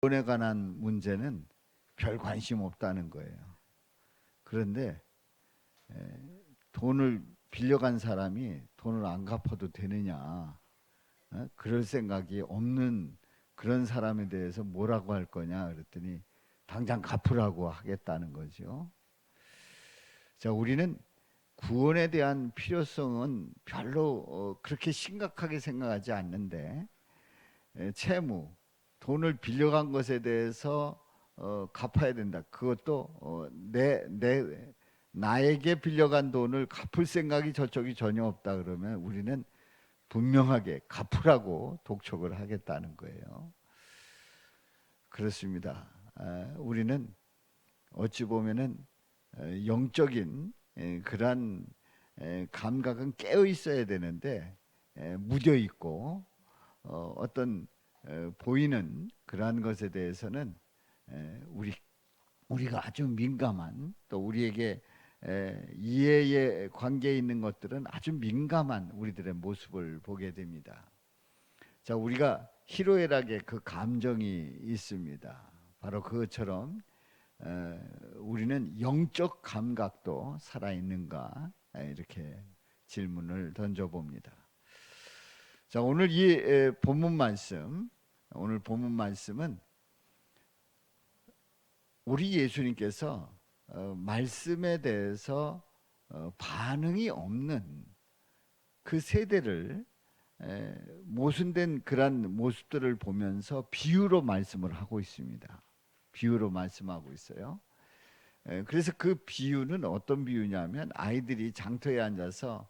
돈에 관한 문제는 별 관심 없다는 거예요. 그런데 돈을 빌려간 사람이 돈을 안 갚아도 되느냐, 그럴 생각이 없는 그런 사람에 대해서 뭐라고 할 거냐 그랬더니 당장 갚으라고 하겠다는 거죠. 자, 우리는 구원에 대한 필요성은 별로 그렇게 심각하게 생각하지 않는데, 채무, 돈을 빌려간 것에 대해서 갚아야 된다. 그것도 나에게 빌려간 돈을 갚을 생각이 저쪽이 전혀 없다 그러면 우리는 분명하게 갚으라고 독촉을 하겠다는 거예요. 그렇습니다. 우리는 어찌 보면은 영적인 그러한 감각은 깨어 있어야 되는데 무뎌 있고 어떤 보이는 그러한 것에 대해서는 우리가 아주 민감한, 또 우리에게 이해의 관계에 있는 것들은 아주 민감한 우리들의 모습을 보게 됩니다. 자, 우리가 희로애락의 그 감정이 있습니다. 바로 그것처럼 우리는 영적 감각도 살아있는가, 이렇게 질문을 던져봅니다. 자, 오늘 이 본문 말씀은 우리 예수님께서 말씀에 대해서 반응이 없는 그 세대를 모순된 그런 모습들을 보면서 비유로 말씀을 하고 있습니다. 비유로 말씀하고 있어요. 그래서 그 비유는 어떤 비유냐면, 아이들이 장터에 앉아서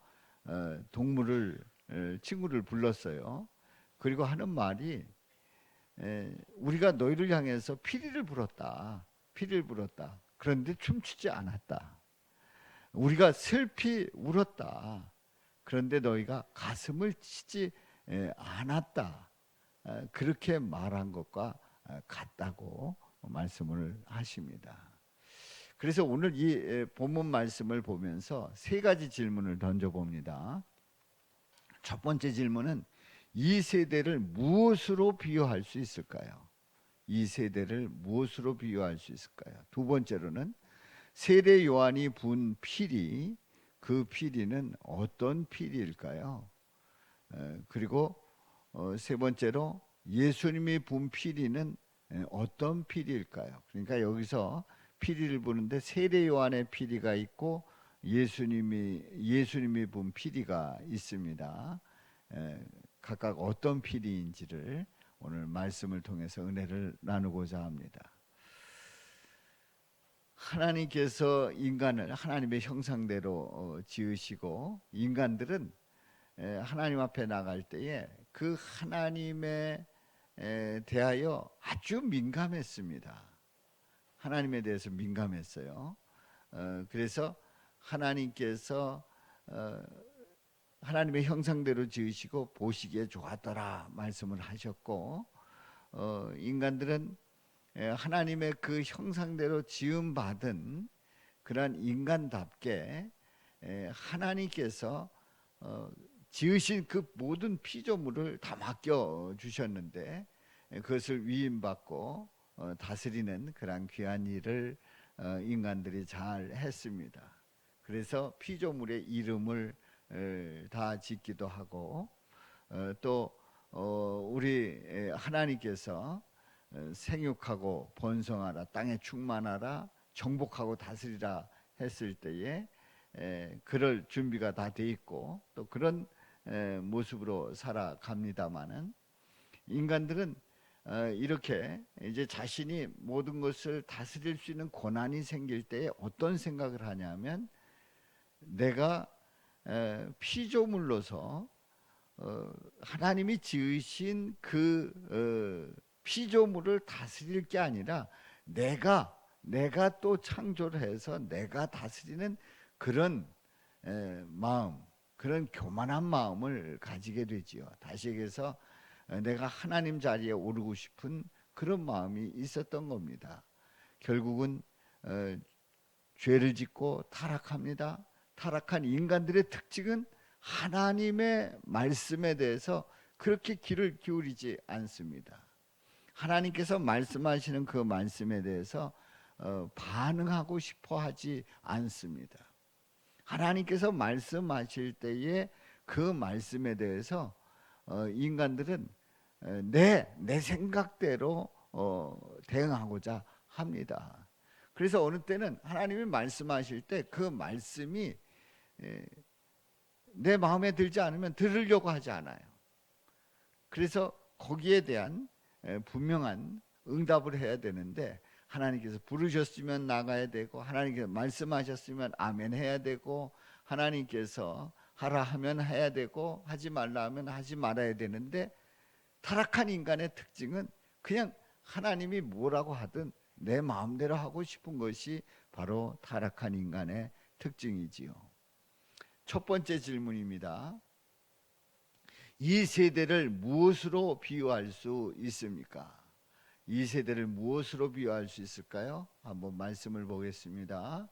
친구를 불렀어요. 그리고 하는 말이 우리가 너희를 향해서 피리를 불었다. 그런데 춤추지 않았다. 우리가 슬피 울었다. 그런데 너희가 가슴을 치지 않았다. 그렇게 말한 것과 같다고 말씀을 하십니다. 그래서 오늘 이 본문 말씀을 보면서 세 가지 질문을 던져봅니다. 첫 번째 질문은 이 세대를 무엇으로 비유할 수 있을까요? 이 세대를 무엇으로 비유할 수 있을까요? 두 번째로는 세례 요한이 분 피리, 그 피리는 어떤 피리일까요? 그리고 세 번째로 예수님이 분 피리는 어떤 피리일까요? 그러니까 여기서 피리를 부는데 세례 요한의 피리가 있고 예수님이 분 피리가 있습니다. 각각 어떤 피리인지를 오늘 말씀을 통해서 은혜를 나누고자 합니다. 하나님께서 인간을 하나님의 형상대로 지으시고, 인간들은 하나님 앞에 나갈 때에 그 하나님에 대하여 아주 민감했습니다. 하나님에 대해서 민감했어요. 그래서 하나님께서 하나님의 형상대로 지으시고 보시기에 좋았더라 말씀을 하셨고, 인간들은 하나님의 그 형상대로 지음받은 그러한 인간답게 하나님께서 지으신 그 모든 피조물을 다 맡겨 주셨는데, 그것을 위임받고 다스리는 그러한 귀한 일을 인간들이 잘 했습니다. 그래서 피조물의 이름을 다 짓기도 하고, 또 우리 하나님께서 생육하고 번성하라, 땅에 충만하라, 정복하고 다스리라 했을 때에 그럴 준비가 다 돼 있고, 또 그런 모습으로 살아갑니다마는, 인간들은 이렇게 이제 자신이 모든 것을 다스릴 수 있는 권한이 생길 때에 어떤 생각을 하냐면, 내가 피조물로서 하나님이 지으신 그 피조물을 다스릴 게 아니라 내가 또 창조를 해서 내가 다스리는 그런 마음, 그런 교만한 마음을 가지게 되지요. 다시 얘기해서 내가 하나님 자리에 오르고 싶은 그런 마음이 있었던 겁니다. 결국은 죄를 짓고 타락합니다. 타락한 인간들의 특징은 하나님의 말씀에 대해서 그렇게 귀를 기울이지 않습니다. 하나님께서 말씀하시는 그 말씀에 대해서 반응하고 싶어 하지 않습니다. 하나님께서 말씀하실 때에 그 말씀에 대해서 인간들은 내 생각대로 대응하고자 합니다. 그래서 어느 때는 하나님이 말씀하실 때 그 말씀이 내 마음에 들지 않으면 들으려고 하지 않아요. 그래서 거기에 대한 분명한 응답을 해야 되는데, 하나님께서 부르셨으면 나가야 되고, 하나님께서 말씀하셨으면 아멘 해야 되고, 하나님께서 하라 하면 해야 되고, 하지 말라 하면 하지 말아야 되는데, 타락한 인간의 특징은 그냥 하나님이 뭐라고 하든 내 마음대로 하고 싶은 것이 바로 타락한 인간의 특징이지요. 첫 번째 질문입니다. 이 세대를 무엇으로 비유할 수 있습니까? 이 세대를 무엇으로 비유할 수 있을까요? 한번 말씀을 보겠습니다.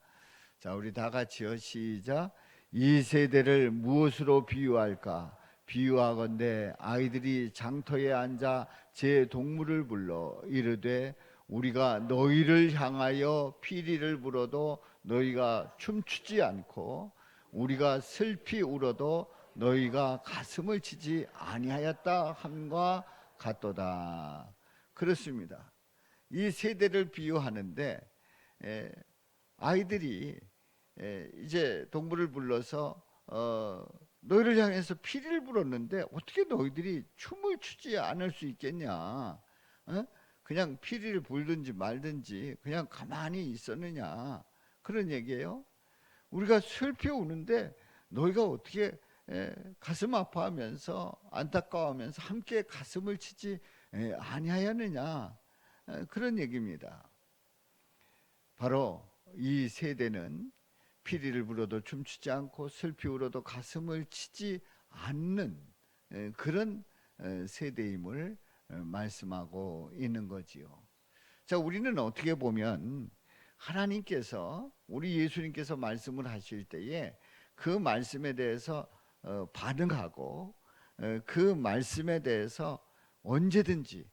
자, 우리 다 같이요. 시작. 이 세대를 무엇으로 비유할까? 비유하건대 아이들이 장터에 앉아 제 동물을 불러 이르되 우리가 너희를 향하여 피리를 불어도 너희가 춤추지 않고 우리가 슬피 울어도 너희가 가슴을 치지 아니하였다 함과 같도다. 그렇습니다. 이 세대를 비유하는데 아이들이 이제 동물을 불러서 너희를 향해서 피리를 불었는데 어떻게 너희들이 춤을 추지 않을 수 있겠냐? 그냥 피리를 불든지 말든지 그냥 가만히 있었느냐? 그런 얘기예요. 우리가 슬피 우는데 너희가 어떻게 가슴 아파하면서 안타까워하면서 함께 가슴을 치지 아니하였느냐? 그런 얘기입니다. 바로 이 세대는 피리를 불어도 춤추지 않고 슬피 울어도 가슴을 치지 않는 그런 세대임을 말씀하고 있는 거지요. 자, 우리는 어떻게 보면 하나님께서, 우리 예수님께서 말씀을 하실 때에 그 말씀에 대해서 반응하고 그 말씀에 대해서 언제든지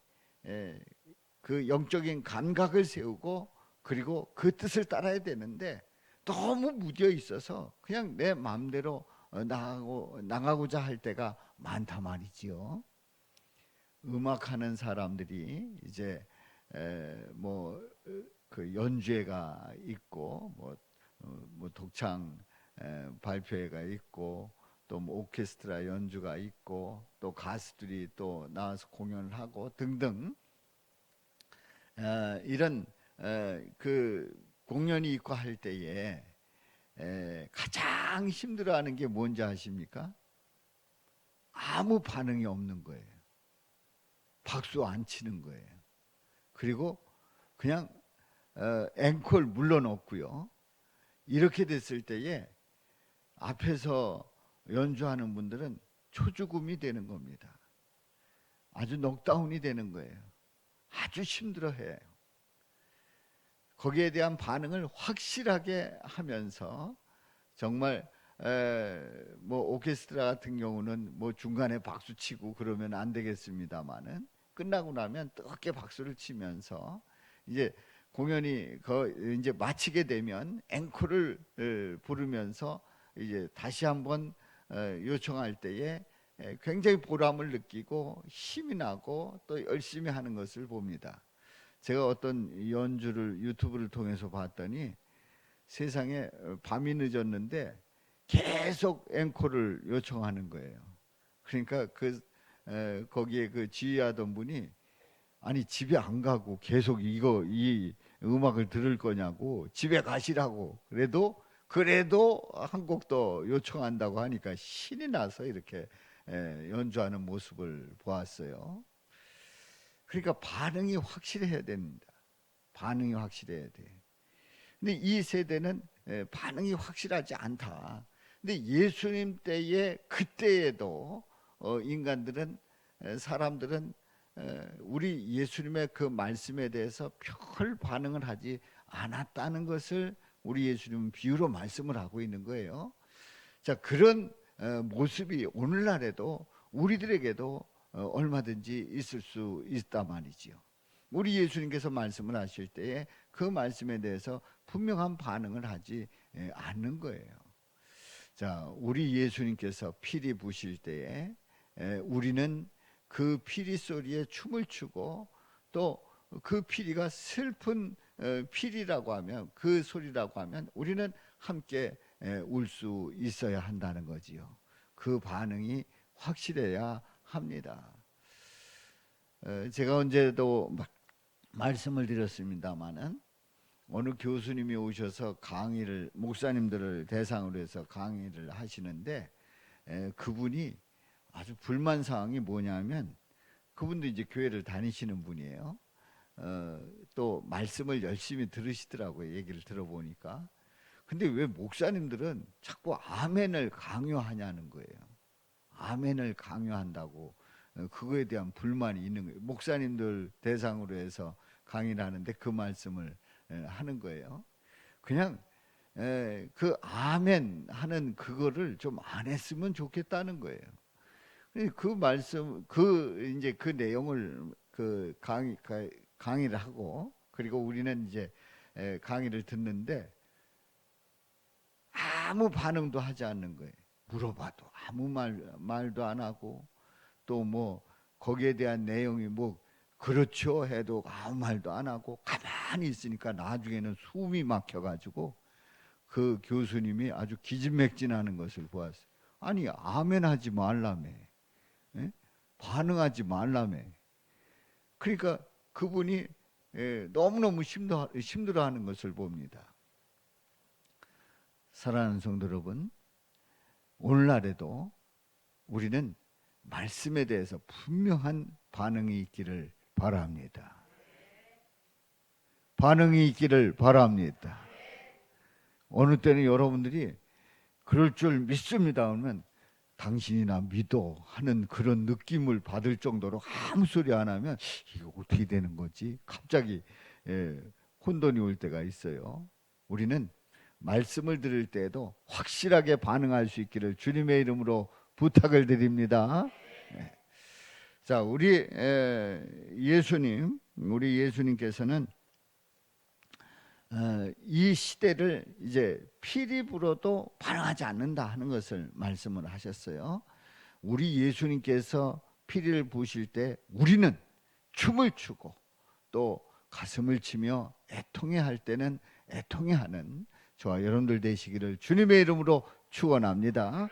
그 영적인 감각을 세우고 그리고 그 뜻을 따라야 되는데, 너무 무뎌 있어서 그냥 내 마음대로 나가고자 할 때가 많다 말이지요. 음악하는 사람들이 이제 뭐 그 연주회가 있고 뭐 독창 발표회가 있고 또 뭐 오케스트라 연주가 있고 또 가수들이 또 나와서 공연을 하고 등등, 이런 그 공연이 있고 할 때에 가장 힘들어하는 게 뭔지 아십니까? 아무 반응이 없는 거예요. 박수 안 치는 거예요. 그리고 그냥 앵콜 물러놓고요. 이렇게 됐을 때에 앞에서 연주하는 분들은 초죽음이 되는 겁니다. 아주 녹다운이 되는 거예요. 아주 힘들어해요. 거기에 대한 반응을 확실하게 하면서 정말 뭐 오케스트라 같은 경우는 뭐 중간에 박수 치고 그러면 안 되겠습니다만은 끝나고 나면 뜨겁게 박수를 치면서 이제 공연이 이제 마치게 되면 앵콜을 부르면서 이제 다시 한번 요청할 때에 굉장히 보람을 느끼고 힘이 나고 또 열심히 하는 것을 봅니다. 제가 어떤 연주를 유튜브를 통해서 봤더니 세상에 밤이 늦었는데 계속 앵콜을 요청하는 거예요. 그러니까 거기에 그 지휘하던 분이 아니 집에 안 가고 계속 이 음악을 들을 거냐고, 집에 가시라고. 그래도 한 곡 더 요청한다고 하니까 신이 나서 이렇게 연주하는 모습을 보았어요. 그러니까 반응이 확실해야 됩니다. 반응이 확실해야 돼. 근데 이 세대는 반응이 확실하지 않다. 근데 예수님 때에 그때에도 인간들은 사람들은 우리 예수님의 그 말씀에 대해서 별 반응을 하지 않았다는 것을 우리 예수님은 비유로 말씀을 하고 있는 거예요. 자, 그런 모습이 오늘날에도 우리들에게도 얼마든지 있을 수 있단 말이지요. 우리 예수님께서 말씀을 하실 때에 그 말씀에 대해서 분명한 반응을 하지 않는 거예요. 자, 우리 예수님께서 피리 부실 때에 우리는 그 피리 소리에 춤을 추고, 또 그 피리가 슬픈 피리라고 하면, 그 소리라고 하면 우리는 함께 울 수 있어야 한다는 거지요. 그 반응이 확실해야 합니다. 제가 언제도 말씀을 드렸습니다마는, 어느 교수님이 오셔서 강의를, 목사님들을 대상으로 해서 강의를 하시는데, 그분이 아주 불만 사항이 뭐냐면, 그분도 이제 교회를 다니시는 분이에요. 또 말씀을 열심히 들으시더라고요, 얘기를 들어보니까. 근데 왜 목사님들은 자꾸 아멘을 강요하냐는 거예요. 아멘을 강요한다고 그거에 대한 불만이 있는 거예요. 목사님들 대상으로 해서 강의를 하는데 그 말씀을 하는 거예요. 그냥 그 아멘 하는 그거를 좀 안 했으면 좋겠다는 거예요. 그 말씀, 이제 그 내용을 강의를 하고, 그리고 우리는 이제 강의를 듣는데 아무 반응도 하지 않는 거예요. 물어봐도 아무 말도 안 하고, 또 뭐 거기에 대한 내용이 뭐 그렇죠 해도 아무 말도 안 하고 가만히 있으니까 나중에는 숨이 막혀가지고 그 교수님이 아주 기진맥진하는 것을 보았어요. 아니, 아멘 하지 말라며, 반응하지 말라며. 그러니까 그분이 너무너무 힘들어하는 것을 봅니다. 사랑하는 성도 여러분, 오늘날에도 우리는 말씀에 대해서 분명한 반응이 있기를 바랍니다. 반응이 있기를 바랍니다. 어느 때는 여러분들이 그럴 줄 믿습니다 하면 당신이나 믿어 하는 그런 느낌을 받을 정도로 아무 소리 안 하면 이거 어떻게 되는 거지? 갑자기 혼돈이 올 때가 있어요. 우리는 말씀을 들을 때에도 확실하게 반응할 수 있기를 주님의 이름으로 부탁을 드립니다. 자, 우리 예수님께서는 이 시대를 이제 피리 불어도 반응하지 않는다 하는 것을 말씀을 하셨어요. 우리 예수님께서 피리를 부으실 때 우리는 춤을 추고 또 가슴을 치며 애통해할 때는 애통해하는 저와 여러분들 되시기를 주님의 이름으로 축원합니다.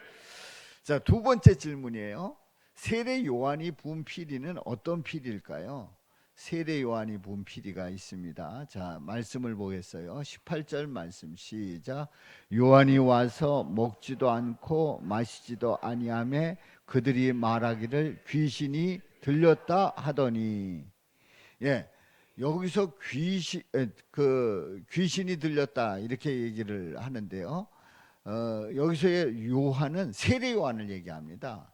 자, 두 번째 질문이에요. 세례 요한이 부은 피리는 어떤 피리일까요? 세례 요한이 부은 피리가 있습니다. 자, 말씀을 보겠어요. 18절 말씀 시작. 요한이 와서 먹지도 않고 마시지도 아니하며 그들이 말하기를 귀신이 들렸다 하더니, 여기서 귀신이 들렸다 이렇게 얘기를 하는데요. 여기서의 요한은 세례 요한을 얘기합니다.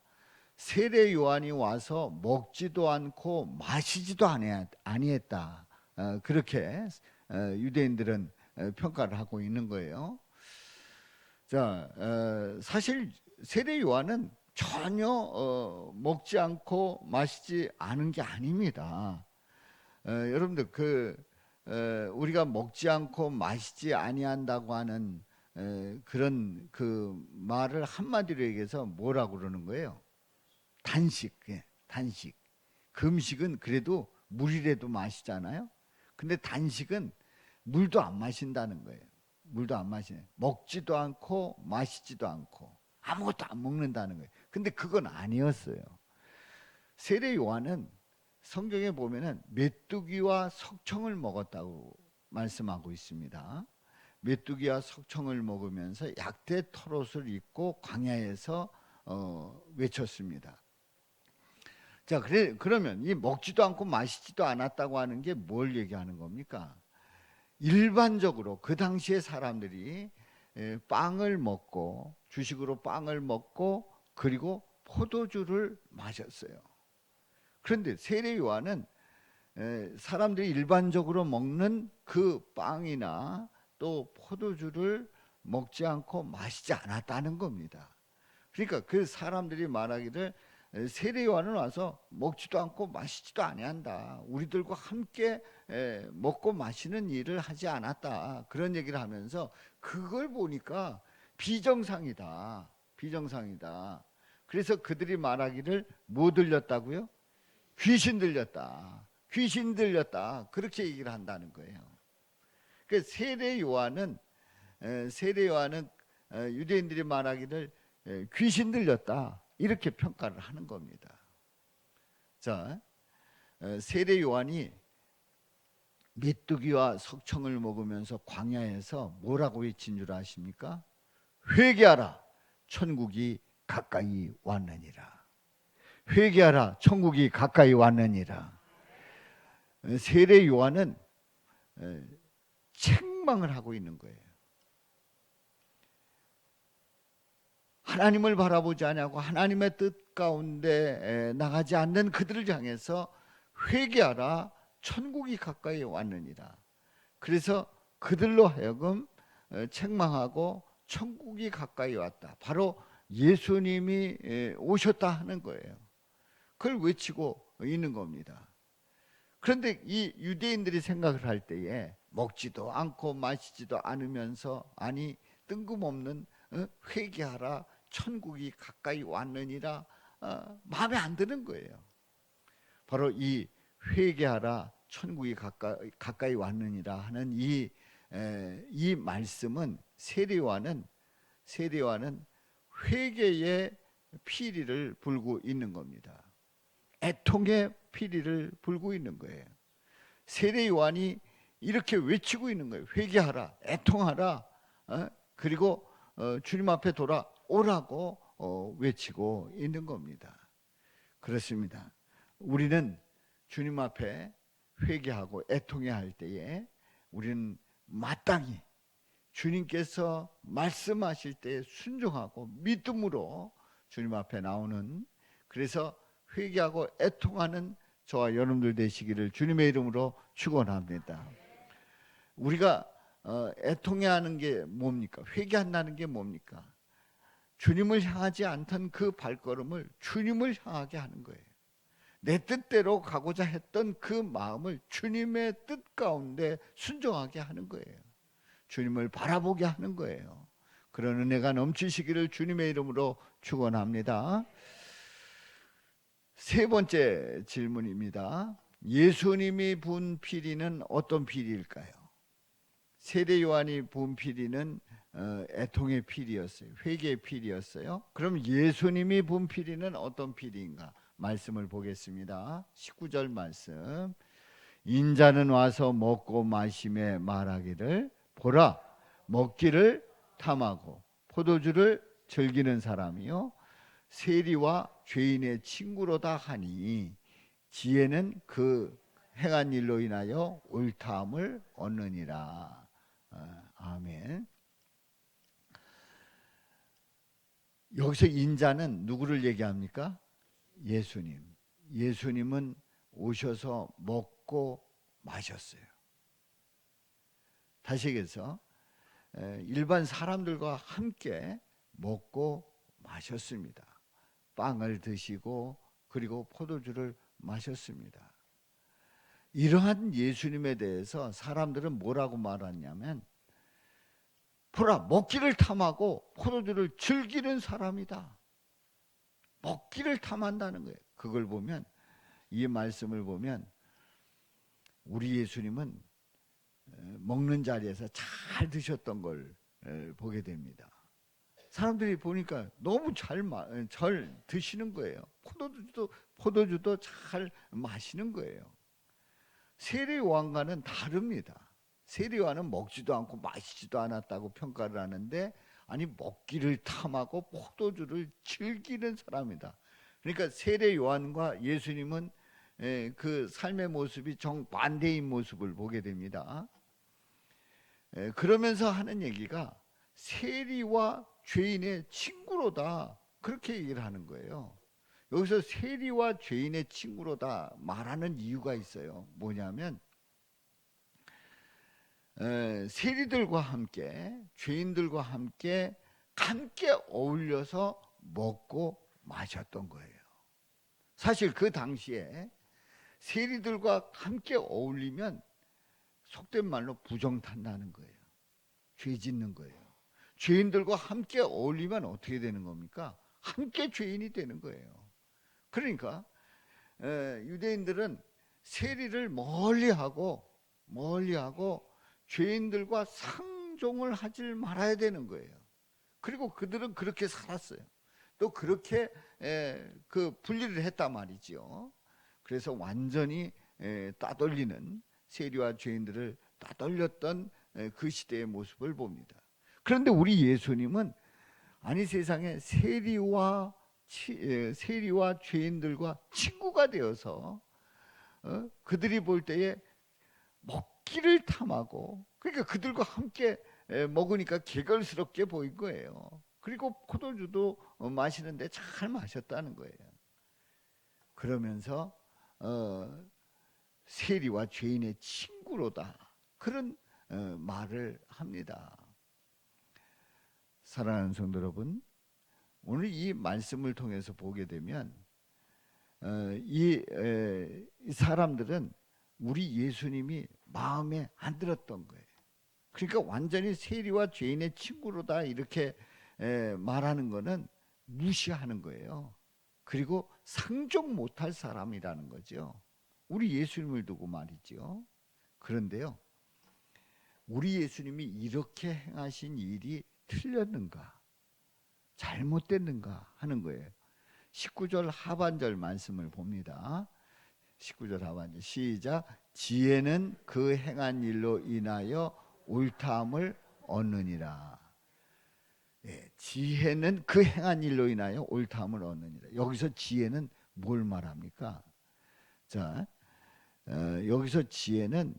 세례 요한이 와서 먹지도 않고 마시지도 아니했다. 그렇게 유대인들은 평가를 하고 있는 거예요. 자, 사실 세례 요한은 전혀 먹지 않고 마시지 않은 게 아닙니다. 여러분들 우리가 먹지 않고 마시지 아니한다고 하는 그런 그 말을 한마디로 얘기해서 뭐라고 그러는 거예요? 단식. 금식은 그래도 물이라도 마시잖아요. 근데 단식은 물도 안 마신다는 거예요. 물도 안 마시네. 먹지도 않고 마시지도 않고 아무것도 안 먹는다는 거예요. 근데 그건 아니었어요. 세례 요한은 성경에 보면은 메뚜기와 석청을 먹었다고 말씀하고 있습니다. 메뚜기와 석청을 먹으면서 약대 털옷을 입고 광야에서 외쳤습니다. 자, 그러면 이 먹지도 않고 마시지도 않았다고 하는 게 뭘 얘기하는 겁니까? 일반적으로 그 당시에 사람들이 빵을 먹고, 주식으로 빵을 먹고, 그리고 포도주를 마셨어요. 그런데 세례 요한은 사람들이 일반적으로 먹는 그 빵이나 또 포도주를 먹지 않고 마시지 않았다는 겁니다. 그러니까 그 사람들이 말하기를 세례 요한은 와서 먹지도 않고 마시지도 아니한다. 우리들과 함께 먹고 마시는 일을 하지 않았다. 그런 얘기를 하면서 그걸 보니까 비정상이다. 비정상이다. 그래서 그들이 말하기를 뭐 들렸다고요? 귀신 들렸다. 귀신 들렸다. 그렇게 얘기를 한다는 거예요. 그 세례 요한은 유대인들이 말하기를 귀신 들렸다. 이렇게 평가를 하는 겁니다. 자, 세례 요한이 메뚜기와 석청을 먹으면서 광야에서 뭐라고 외친 줄 아십니까? 회개하라, 천국이 가까이 왔느니라. 회개하라, 천국이 가까이 왔느니라. 세례 요한은 책망을 하고 있는 거예요. 하나님을 바라보지 않냐고 하나님의 뜻 가운데 나가지 않는 그들을 향해서 회개하라, 천국이 가까이 왔느니라. 그래서 그들로 하여금 책망하고 천국이 가까이 왔다. 바로 예수님이 오셨다 하는 거예요. 그걸 외치고 있는 겁니다. 그런데 이 유대인들이 생각을 할 때에 먹지도 않고 마시지도 않으면서 아니 뜬금없는 회개하라, 천국이 가까이 왔느니라 마음에 안 드는 거예요. 바로 이 회개하라, 천국이 가까이 왔느니라 하는 이 말씀은 세례요한은 회개의 피리를 불고 있는 겁니다. 애통의 피리를 불고 있는 거예요. 세례요한이 이렇게 외치고 있는 거예요. 회개하라, 애통하라, 그리고 주님 앞에 돌아오라고 외치고 있는 겁니다. 그렇습니다. 우리는 주님 앞에 회개하고 애통해야 할 때에 우리는 마땅히 주님께서 말씀하실 때 순종하고 믿음으로 주님 앞에 나오는, 그래서 회개하고 애통하는 저와 여러분들 되시기를 주님의 이름으로 축원합니다. 우리가 애통해야 하는 게 뭡니까? 회개한다는 게 뭡니까? 주님을 향하지 않던 그 발걸음을 주님을 향하게 하는 거예요. 내 뜻대로 가고자 했던 그 마음을 주님의 뜻 가운데 순종하게 하는 거예요. 주님을 바라보게 하는 거예요. 그런 은혜가 넘치시기를 주님의 이름으로 축원합니다. 세 번째 질문입니다. 예수님이 부은 피리는 어떤 피리일까요? 세례 요한이 부은 피리는 애통의 피리였어요. 회개의 피리였어요. 그럼 예수님이 부은 피리는 어떤 피리인가? 말씀을 보겠습니다. 19절 말씀. 인자는 와서 먹고 마시매 말하기를 보라, 먹기를 탐하고 포도주를 즐기는 사람이요 세리와 죄인의 친구로다 하니 지혜는 그 행한 일로 인하여 옳다함을 얻느니라. 아멘. 여기서 인자는 누구를 얘기합니까? 예수님. 예수님은 오셔서 먹고 마셨어요. 다시 얘기해서 일반 사람들과 함께 먹고 마셨습니다. 빵을 드시고 그리고 포도주를 마셨습니다. 이러한 예수님에 대해서 사람들은 뭐라고 말하냐면 보라, 먹기를 탐하고 포도주를 즐기는 사람이다. 먹기를 탐한다는 거예요. 그걸 보면, 이 말씀을 보면 우리 예수님은 먹는 자리에서 잘 드셨던 걸 보게 됩니다. 사람들이 보니까 너무 잘 드시는 거예요. 포도주도 잘 마시는 거예요. 세례 요한과는 다릅니다. 세례 요한은 먹지도 않고 마시지도 않았다고 평가를 하는데, 아니 먹기를 탐하고 포도주를 즐기는 사람이다. 그러니까 세례 요한과 예수님은 그 삶의 모습이 정반대인 모습을 보게 됩니다. 그러면서 하는 얘기가 세리와 죄인의 친구로다, 그렇게 얘기를 하는 거예요. 여기서 세리와 죄인의 친구로다 말하는 이유가 있어요. 뭐냐면 세리들과 함께 죄인들과 함께 어울려서 먹고 마셨던 거예요. 사실 그 당시에 세리들과 함께 어울리면 속된 말로 부정탄다는 거예요. 죄 짓는 거예요. 죄인들과 함께 어울리면 어떻게 되는 겁니까? 함께 죄인이 되는 거예요. 그러니까 유대인들은 세리를 멀리하고 죄인들과 상종을 하지 말아야 되는 거예요. 그리고 그들은 그렇게 살았어요. 또 그렇게 그 분리를 했단 말이지요. 그래서 완전히 따돌리는, 세리와 죄인들을 따돌렸던 그 시대의 모습을 봅니다. 그런데 우리 예수님은 아니 세상에 세리와 죄인들과 친구가 되어서 그들이 볼 때에 먹기를 탐하고, 그러니까 그들과 함께 먹으니까 개걸스럽게 보인 거예요. 그리고 포도주도 마시는데 잘 마셨다는 거예요. 그러면서 세리와 죄인의 친구로다, 그런 말을 합니다. 사랑하는 성도 여러분, 오늘 이 말씀을 통해서 보게 되면 이 사람들은 우리 예수님이 마음에 안 들었던 거예요. 그러니까 완전히 세리와 죄인의 친구로다 이렇게 말하는 거는 무시하는 거예요. 그리고 상종 못할 사람이라는 거죠. 우리 예수님을 두고 말이죠. 그런데요, 우리 예수님이 이렇게 행하신 일이 틀렸는가, 잘못됐는가 하는 거예요. 19절 하반절 말씀을 봅니다. 19절 하반절 시작. 지혜는 그 행한 일로 인하여 옳다함을 얻느니라. 지혜는 그 행한 일로 인하여 옳다함을 얻느니라. 여기서 지혜는 뭘 말합니까? 자, 여기서 지혜는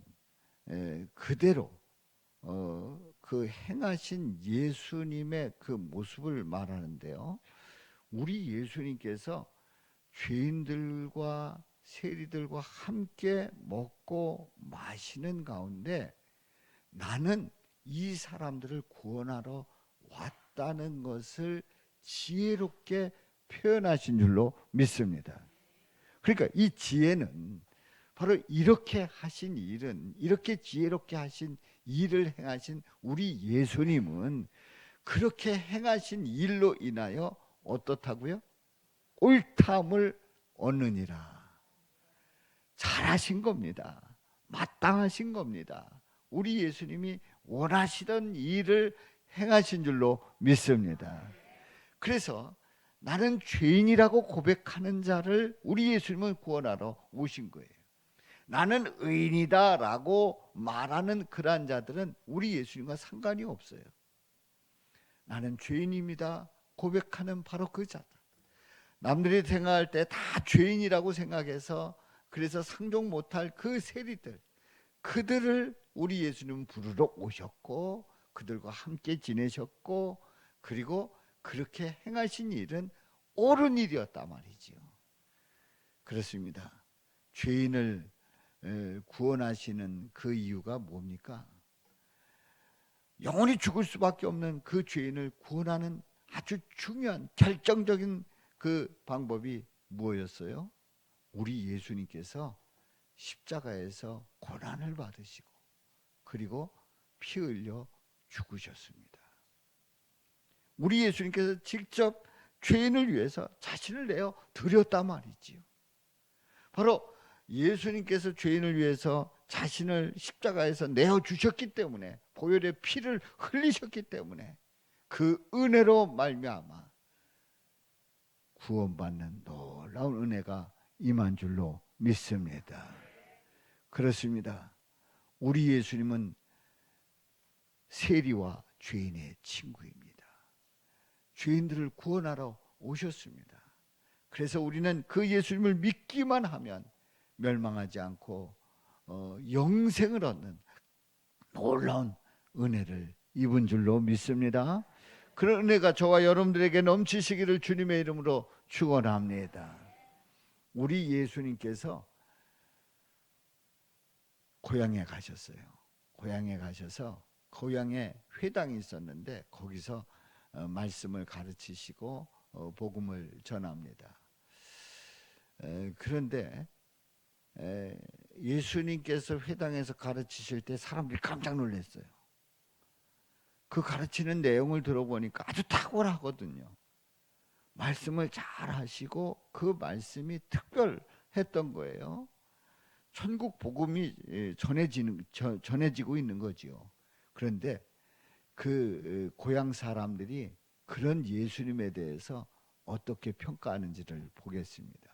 그대로 그 행하신 예수님의 그 모습을 말하는데요. 우리 예수님께서 죄인들과 세리들과 함께 먹고 마시는 가운데 나는 이 사람들을 구원하러 왔다는 것을 지혜롭게 표현하신 줄로 믿습니다. 그러니까 이 지혜는 바로 이렇게 하신 일은, 이렇게 지혜롭게 하신 일을 행하신 우리 예수님은 그렇게 행하신 일로 인하여 어떻다고요? 옳다함을 얻느니라. 잘하신 겁니다. 마땅하신 겁니다. 우리 예수님이 원하시던 일을 행하신 줄로 믿습니다. 그래서 나는 죄인이라고 고백하는 자를 우리 예수님은 구원하러 오신 거예요. 나는 의인이다 라고 말하는 그러한 자들은 우리 예수님과 상관이 없어요. 나는 죄인입니다 고백하는 바로 그 자들, 남들이 생각할 때 다 죄인이라고 생각해서 그래서 상종 못할 그 세리들, 그들을 우리 예수님은 부르러 오셨고 그들과 함께 지내셨고, 그리고 그렇게 행하신 일은 옳은 일이었단 말이지요. 그렇습니다. 죄인을 구원하시는 그 이유가 뭡니까? 영원히 죽을 수밖에 없는 그 죄인을 구원하는 아주 중요한 결정적인 그 방법이 무엇이었어요? 우리 예수님께서 십자가에서 고난을 받으시고 그리고 피 흘려 죽으셨습니다. 우리 예수님께서 직접 죄인을 위해서 자신을 내어 드렸단 말이지요. 바로 예수님께서 죄인을 위해서 자신을 십자가에서 내어 주셨기 때문에, 보혈의 피를 흘리셨기 때문에 그 은혜로 말미암아 구원받는 놀라운 은혜가 임한 줄로 믿습니다. 그렇습니다. 우리 예수님은 세리와 죄인의 친구입니다. 죄인들을 구원하러 오셨습니다. 그래서 우리는 그 예수님을 믿기만 하면 멸망하지 않고 영생을 얻는 놀라운 은혜를 입은 줄로 믿습니다. 그런 은혜가 저와 여러분들에게 넘치시기를 주님의 이름으로 축원합니다. 우리 예수님께서 고향에 가셨어요. 고향에 가셔서 고향에 회당이 있었는데 거기서 말씀을 가르치시고 복음을 전합니다. 그런데 예수님께서 회당에서 가르치실 때 사람들이 깜짝 놀랐어요. 그 가르치는 내용을 들어보니까 아주 탁월하거든요. 말씀을 잘 하시고 그 말씀이 특별했던 거예요. 천국 복음이 전해지고 있는 거지요. 그런데 그 고향 사람들이 그런 예수님에 대해서 어떻게 평가하는지를 보겠습니다.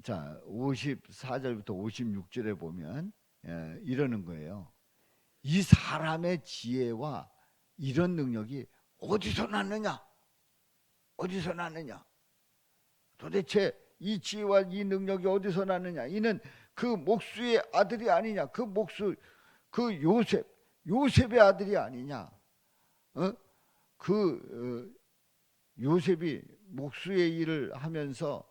자, 54절부터 56절에 보면 이러는 거예요. 이 사람의 지혜와 이런 능력이 어디서 났느냐? 어디서 났느냐? 도대체 이 지혜와 이 능력이 어디서 났느냐? 이는 그 목수의 아들이 아니냐? 그 목수, 그 요셉의 아들이 아니냐? 요셉이 목수의 일을 하면서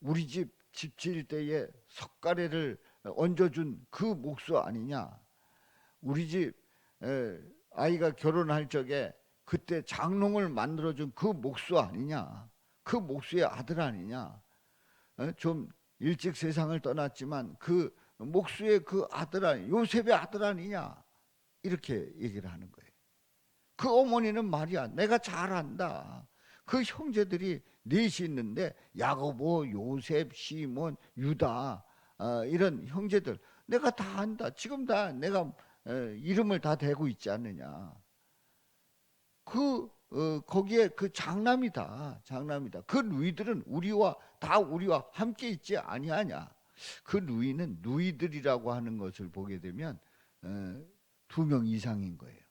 우리 집 지을 때에 석가래를 얹어준 그 목수 아니냐? 우리 집 아이가 결혼할 적에 그때 장롱을 만들어준 그 목수 아니냐? 그 목수의 아들 아니냐? 좀 일찍 세상을 떠났지만 그 목수의 그 아들 아니, 요셉의 아들 아니냐? 이렇게 얘기를 하는 거예요. 그 어머니는 말이야, 내가 잘 안다. 그 형제들이 넷이 있는데 야고보, 요셉, 시몬, 유다 이런 형제들 내가 다 안다. 지금 다 내가 이름을 다 대고 있지 않느냐. 거기에 그 장남이다. 그 누이들은 우리와 함께 있지 아니하냐. 그 누이는 누이들이라고 하는 것을 보게 되면 2명 이상인 거예요.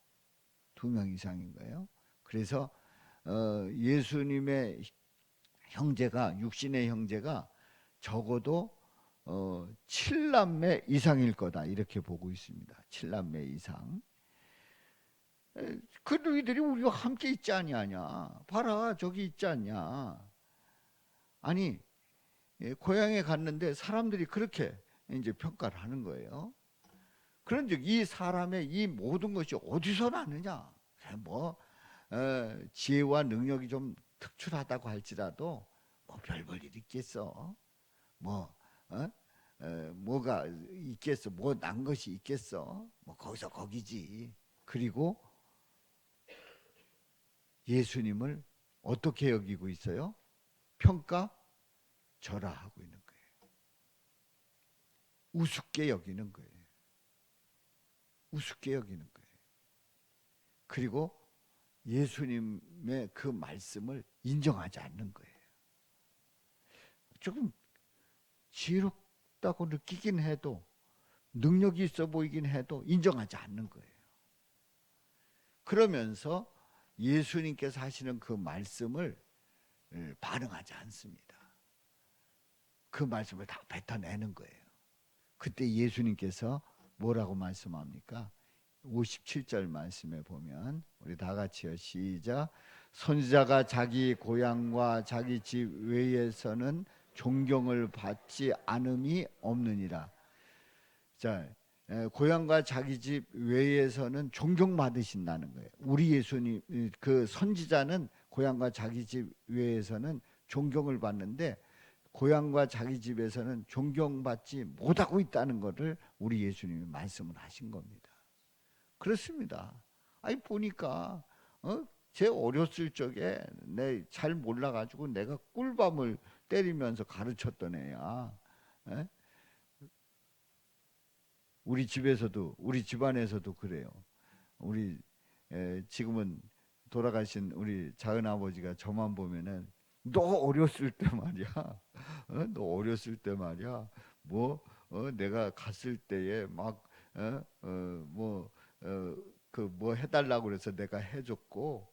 2명 이상인 거예요. 그래서 예수님의 형제가, 육신의 형제가 적어도 7남매 이상일 거다, 이렇게 보고 있습니다. 7남매 이상. 그 너희들이 우리와 함께 있지 아니하냐. 봐라, 저기 있지 않냐. 아니, 고향에 갔는데 사람들이 그렇게 이제 평가를 하는 거예요. 그런즉 이 사람의 이 모든 것이 어디서 나느냐. 뭐 지혜와 능력이 좀 특출하다고 할지라도 뭐 별 볼 일 있겠어. 뭐가 있겠어. 뭐 난 것이 있겠어. 뭐 거기서 거기지. 그리고 예수님을 어떻게 여기고 있어요? 평가절하하고 있는 거예요. 우습게 여기는 거예요. 우습게 여기는 거예요. 그리고 예수님의 그 말씀을 인정하지 않는 거예요. 조금 지혜롭다고 느끼긴 해도, 능력이 있어 보이긴 해도 인정하지 않는 거예요. 그러면서 예수님께서 하시는 그 말씀을 반응하지 않습니다. 그 말씀을 다 뱉어내는 거예요. 그때 예수님께서 뭐라고 말씀합니까? 57절 말씀에 보면, 우리 다 같이요, 시작. 선지자가 자기 고향과 자기 집 외에서는 존경을 받지 않음이 없느니라. 자, 고향과 자기 집 외에서는 존경받으신다는 거예요. 우리 예수님, 그 선지자는 고향과 자기 집 외에서는 존경을 받는데 고향과 자기 집에서는 존경받지 못하고 있다는 것을 우리 예수님이 말씀을 하신 겁니다. 그렇습니다. 아니 보니까 제 어렸을 적에 내 잘 몰라가지고 내가 꿀밤을 때리면서 가르쳤던 애야. 에? 우리 집에서도, 우리 집안에서도 그래요. 우리 지금은 돌아가신 우리 작은 아버지가 저만 보면은 너 어렸을 때 말이야. 너 어렸을 때 말이야. 내가 갔을 때에 막 그 뭐 해달라고 그래서 내가 해줬고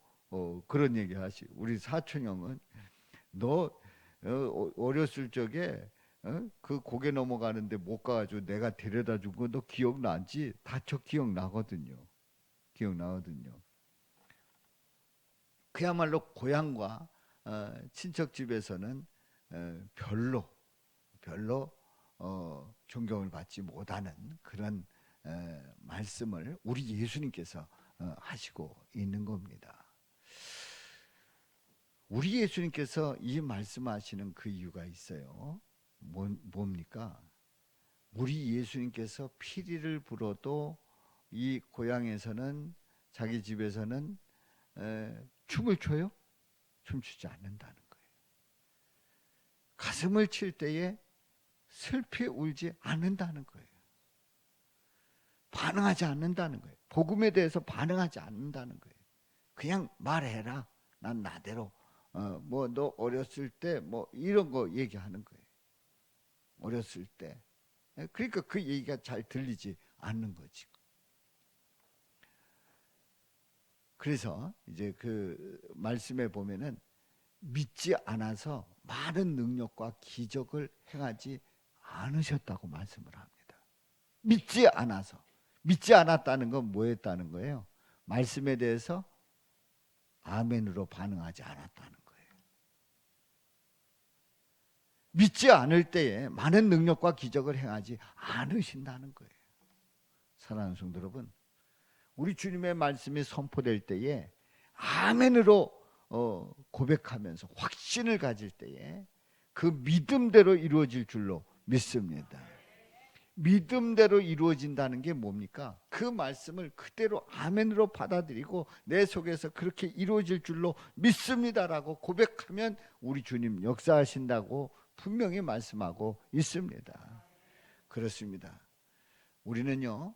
그런 얘기 하시. 우리 사촌 형은 너 어렸을 적에 그 고개 넘어가는데 못 가가지고 내가 데려다 준 거 너 기억나지? 다 저 기억나거든요. 기억나거든요. 그야말로 고향과 친척 집에서는 별로 존경을 받지 못하는 그런 말씀을 우리 예수님께서 하시고 있는 겁니다. 우리 예수님께서 이 말씀하시는 그 이유가 있어요. 뭡니까? 우리 예수님께서 피리를 불어도 이 고향에서는, 자기 집에서는 춤을 춰요? 춤추지 않는다는 거예요. 가슴을 칠 때에 슬피 울지 않는다는 거예요. 반응하지 않는다는 거예요. 복음에 대해서 반응하지 않는다는 거예요. 그냥 말해라. 난 나대로 뭐 너 어렸을 때 뭐 이런 거 얘기하는 거예요. 어렸을 때. 그러니까 그 얘기가 잘 들리지 않는 거지. 그래서 이제 그 말씀에 보면은 믿지 않아서 많은 능력과 기적을 행하지 않으셨다고 말씀을 합니다. 믿지 않아서. 믿지 않았다는 건 뭐였다는 거예요? 말씀에 대해서 아멘으로 반응하지 않았다는 거예요. 믿지 않을 때에 많은 능력과 기적을 행하지 않으신다는 거예요. 사랑하는 성도 여러분, 우리 주님의 말씀이 선포될 때에 아멘으로 고백하면서 확신을 가질 때에 그 믿음대로 이루어질 줄로 믿습니다. 믿음대로 이루어진다는 게 뭡니까? 그 말씀을 그대로 아멘으로 받아들이고 내 속에서 그렇게 이루어질 줄로 믿습니다라고 고백하면 우리 주님 역사하신다고 분명히 말씀하고 있습니다. 그렇습니다. 우리는요,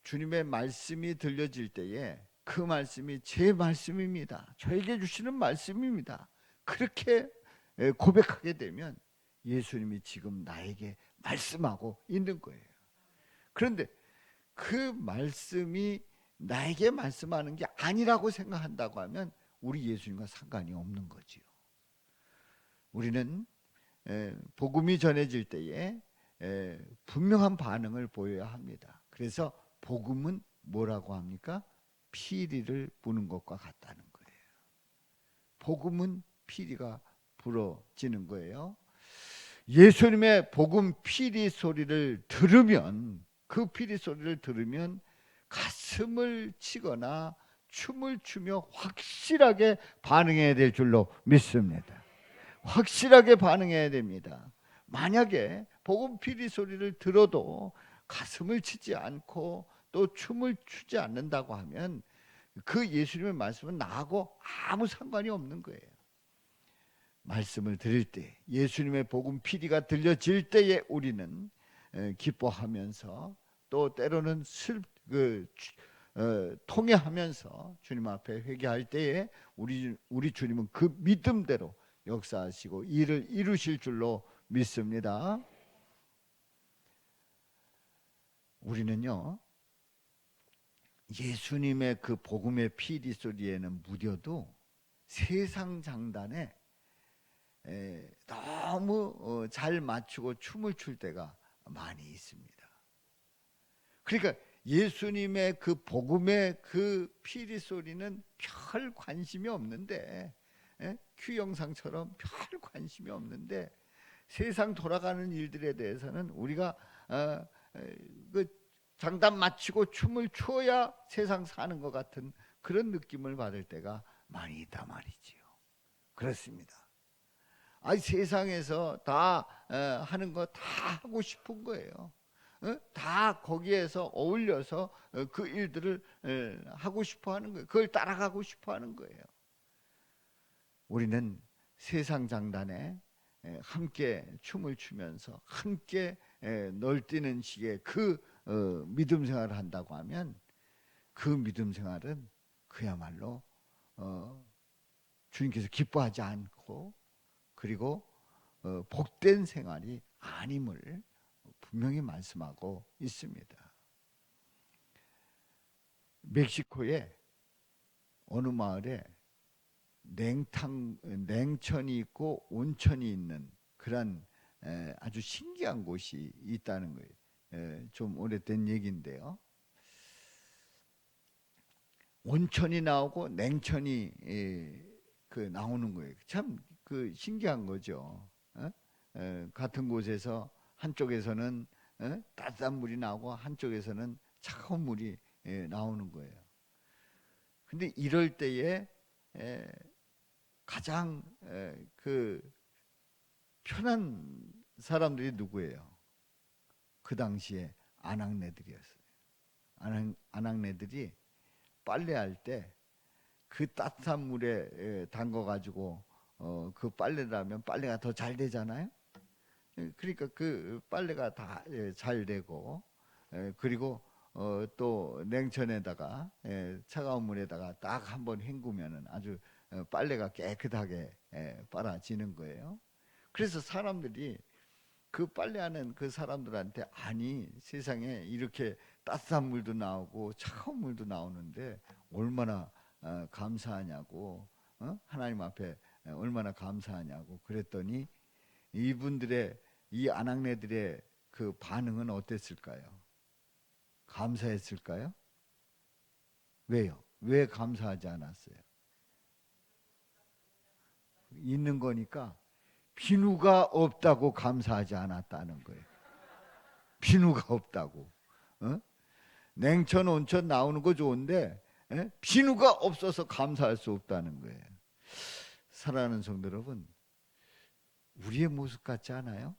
주님의 말씀이 들려질 때에 그 말씀이 제 말씀입니다. 저에게 주시는 말씀입니다. 그렇게 고백하게 되면 예수님이 지금 나에게 말씀하고 있는 거예요. 그런데 그 말씀이 나에게 말씀하는 게 아니라고 생각한다고 하면 우리 예수님과 상관이 없는 거지요. 우리는 복음이 전해질 때에 분명한 반응을 보여야 합니다. 그래서 복음은 뭐라고 합니까? 피리를 부는 것과 같다는 거예요. 복음은 피리가 불어지는 거예요. 예수님의 복음 피리 소리를 들으면, 그 피리 소리를 들으면 가슴을 치거나 춤을 추며 확실하게 반응해야 될 줄로 믿습니다. 확실하게 반응해야 됩니다. 만약에 복음 피리 소리를 들어도 가슴을 치지 않고 또 춤을 추지 않는다고 하면 그 예수님의 말씀은 나하고 아무 상관이 없는 거예요. 말씀을 들을 때, 예수님의 복음 피리가 들려질 때에 우리는 기뻐하면서 또 때로는 통회하면서 주님 앞에 회개할 때에 우리 주님은 그 믿음대로 역사하시고 일을 이루실 줄로 믿습니다. 우리는요, 예수님의 그 복음의 피리 소리에는 무뎌도 세상 장단에 너무 잘 맞추고 춤을 출 때가 많이 있습니다. 그러니까 예수님의 그 복음의 그 피리 소리는 별 관심이 없는데, 큐 영상처럼 별 관심이 없는데 세상 돌아가는 일들에 대해서는 우리가 그 장단 맞추고 춤을 추어야 세상 사는 것 같은 그런 느낌을 받을 때가 많이 있단 말이지요. 그렇습니다. 세상에서 다 하는 거 다 하고 싶은 거예요. 다 거기에서 어울려서 그 일들을 하고 싶어 하는 거예요. 그걸 따라가고 싶어 하는 거예요. 우리는 세상 장단에 함께 춤을 추면서 함께 널뛰는 식의 그 믿음 생활을 한다고 하면 그 믿음 생활은 그야말로 주님께서 기뻐하지 않고 그리고 복된 생활이 아님을 분명히 말씀하고 있습니다. 멕시코의 어느 마을에 냉천이 있고 온천이 있는 그런 아주 신기한 곳이 있다는 거예요. 좀 오래된 얘기인데요. 온천이 나오고 냉천이 나오는 거예요. 참 그 신기한 거죠. 같은 곳에서 한쪽에서는 따뜻한 물이 나오고 한쪽에서는 차가운 물이 나오는 거예요. 근데 이럴 때에 가장 그 편한 사람들이 누구예요? 그 당시에 아낙네들이었어요. 아낙네들이 빨래할 때 그 따뜻한 물에 담궈 가지고 그 빨래를 하면 빨래가 더 잘 되잖아요. 그러니까 그 빨래가 다 잘 되고, 그리고 또 냉천에다가 차가운 물에다가 딱 한번 헹구면은 아주 빨래가 깨끗하게 빨아지는 거예요. 그래서 사람들이 그 빨래하는 그 사람들한테, 아니 세상에 이렇게 따뜻한 물도 나오고 차가운 물도 나오는데 얼마나 감사하냐고, 하나님 앞에 얼마나 감사하냐고 그랬더니, 이분들의, 이 아낙네들의 그 반응은 어땠을까요? 감사했을까요? 왜요? 왜 감사하지 않았어요? 있는 거니까 비누가 없다고 감사하지 않았다는 거예요. 비누가 없다고. 어? 냉천, 온천 나오는 거 좋은데 비누가 없어서 감사할 수 없다는 거예요. 사랑하는 성도 여러분, 우리의 모습 같지 않아요?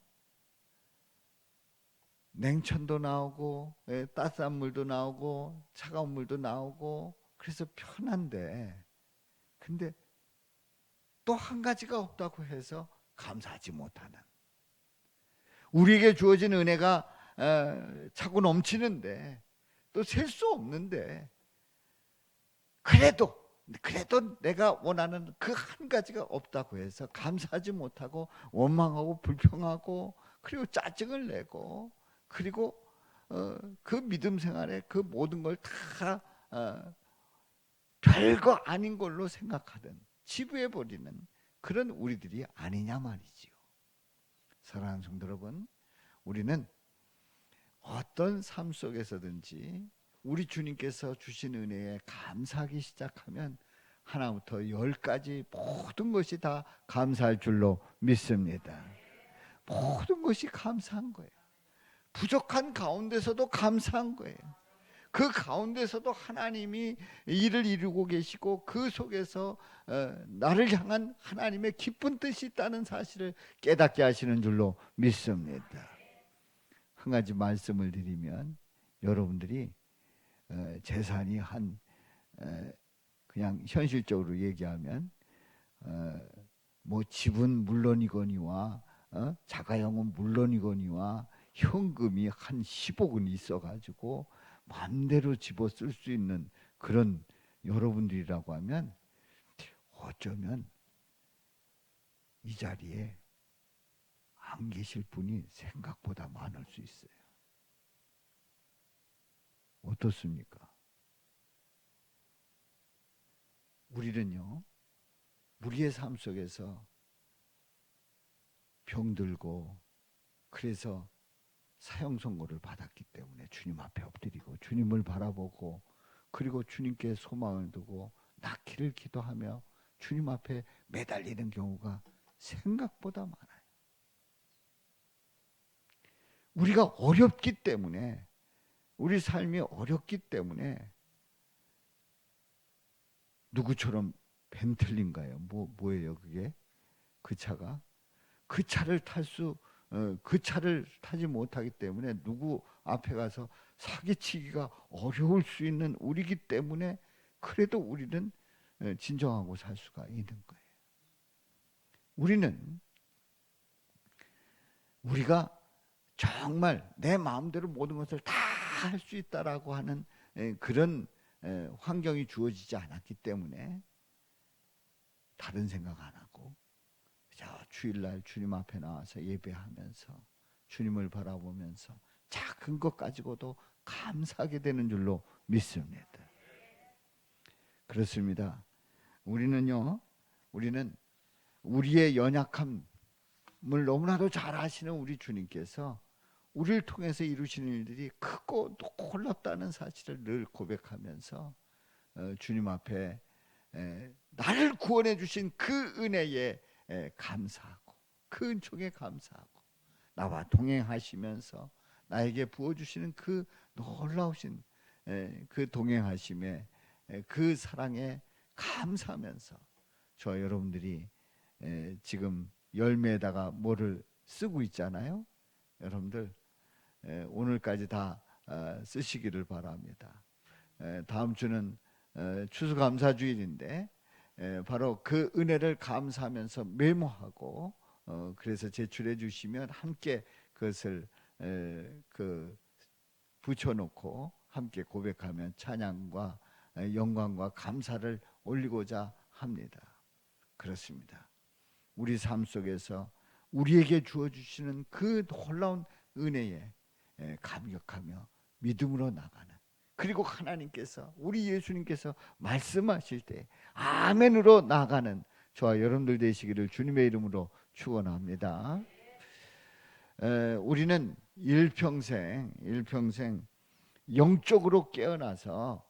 냉천도 나오고 따뜻한 물도 나오고 차가운 물도 나오고 그래서 편한데, 근데 또 한 가지가 없다고 해서 감사하지 못하는, 우리에게 주어진 은혜가 차고 넘치는데 또 셀 수 없는데, 그래도 내가 원하는 그 한 가지가 없다고 해서 감사하지 못하고 원망하고 불평하고 그리고 짜증을 내고, 그리고 그 믿음 생활에 그 모든 걸 다 별거 아닌 걸로 생각하든 치부해 버리는 그런 우리들이 아니냐 말이지요. 사랑하는 성도 여러분, 우리는 어떤 삶 속에서든지 우리 주님께서 주신 은혜에 감사하기 시작하면 하나부터 열까지 모든 것이 다 감사할 줄로 믿습니다. 모든 것이 감사한 거예요. 부족한 가운데서도 감사한 거예요. 그 가운데서도 하나님이 일을 이루고 계시고 그 속에서 나를 향한 하나님의 기쁜 뜻이 있다는 사실을 깨닫게 하시는 줄로 믿습니다. 한 가지 말씀을 드리면, 여러분들이 재산이 한 그냥 현실적으로 얘기하면 뭐 집은 물론이거니와 자가용은 물론이거니와 현금이 한 10억은 있어가지고 마음대로 집어 쓸 수 있는 그런 여러분들이라고 하면, 어쩌면 이 자리에 안 계실 분이 생각보다 많을 수 있어요. 어떻습니까? 우리는요, 우리의 삶 속에서 병들고 그래서 사형 선고를 받았기 때문에 주님 앞에 엎드리고 주님을 바라보고, 그리고 주님께 소망을 두고 낳기를 기도하며 주님 앞에 매달리는 경우가 생각보다 많아요. 우리가 어렵기 때문에, 우리 삶이 어렵기 때문에, 누구처럼 벤틀리인가요? 뭐예요 그게? 그 차가? 그 차를 타지 못하기 때문에 누구 앞에 가서 사기치기가 어려울 수 있는 우리기 때문에, 그래도 우리는 진정하고 살 수가 있는 거예요. 우리가 정말 내 마음대로 모든 것을 다 할 수 있다라고 하는 그런 환경이 주어지지 않았기 때문에 다른 생각 안 하고 주일날 주님 앞에 나와서 예배하면서 주님을 바라보면서 작은 것 가지고도 감사하게 되는 줄로 믿습니다. 그렇습니다. 우리는 우리의 연약함을 너무나도 잘 아시는 우리 주님께서 우리를 통해서 이루시는 일들이 크고 놀랍다는 사실을 늘 고백하면서 주님 앞에 나를 구원해 주신 그 은혜에 감사하고, 그 은총에 감사하고, 나와 동행하시면서 나에게 부어주시는 그 놀라우신 그 동행하심에 그 사랑에 감사하면서 저 여러분들이 지금 열매에다가 뭐를 쓰고 있잖아요. 여러분들 오늘까지 다 쓰시기를 바랍니다. 다음 주는 추수감사주일인데 바로 그 은혜를 감사하면서 메모하고 그래서 제출해 주시면 함께 그것을 붙여놓고 함께 고백하면 찬양과 영광과 감사를 올리고자 합니다. 그렇습니다. 우리 삶 속에서 우리에게 주어주시는 그 놀라운 은혜에 감격하며 믿음으로 나가는, 그리고 하나님께서 우리 예수님께서 말씀하실 때 아멘으로 나가는 저와 여러분들 되시기를 주님의 이름으로 축원합니다. 우리는 일평생 영적으로 깨어나서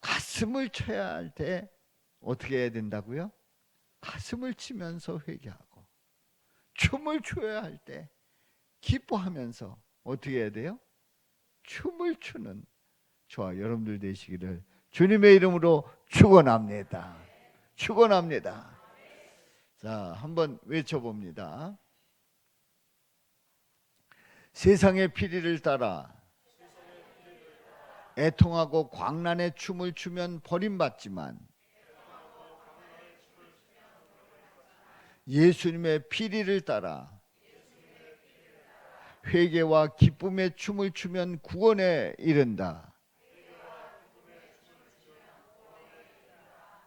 가슴을 쳐야 할 때 어떻게 해야 된다고요? 가슴을 치면서 회개하고, 춤을 춰야 할 때 기뻐하면서 어떻게 해야 돼요? 춤을 추는 저와 여러분들 되시기를 주님의 이름으로 축원합니다. 축원합니다. 자, 한번 외쳐봅니다. 세상의 피리를 따라 애통하고 광란의 춤을 추면 버림받지만 예수님의 피리를 따라 회개와 기쁨의 춤을 추면 구원에 이른다.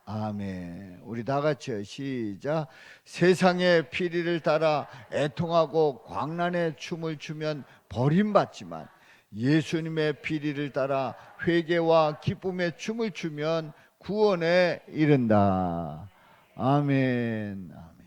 아멘. 우리 다 같이요. 시작. 세상의 피리를 따라 애통하고 광란의 춤을 추면 버림받지만 예수님의 피리를 따라 회개와 기쁨의 춤을 추면 구원에 이른다. 아멘. 아멘.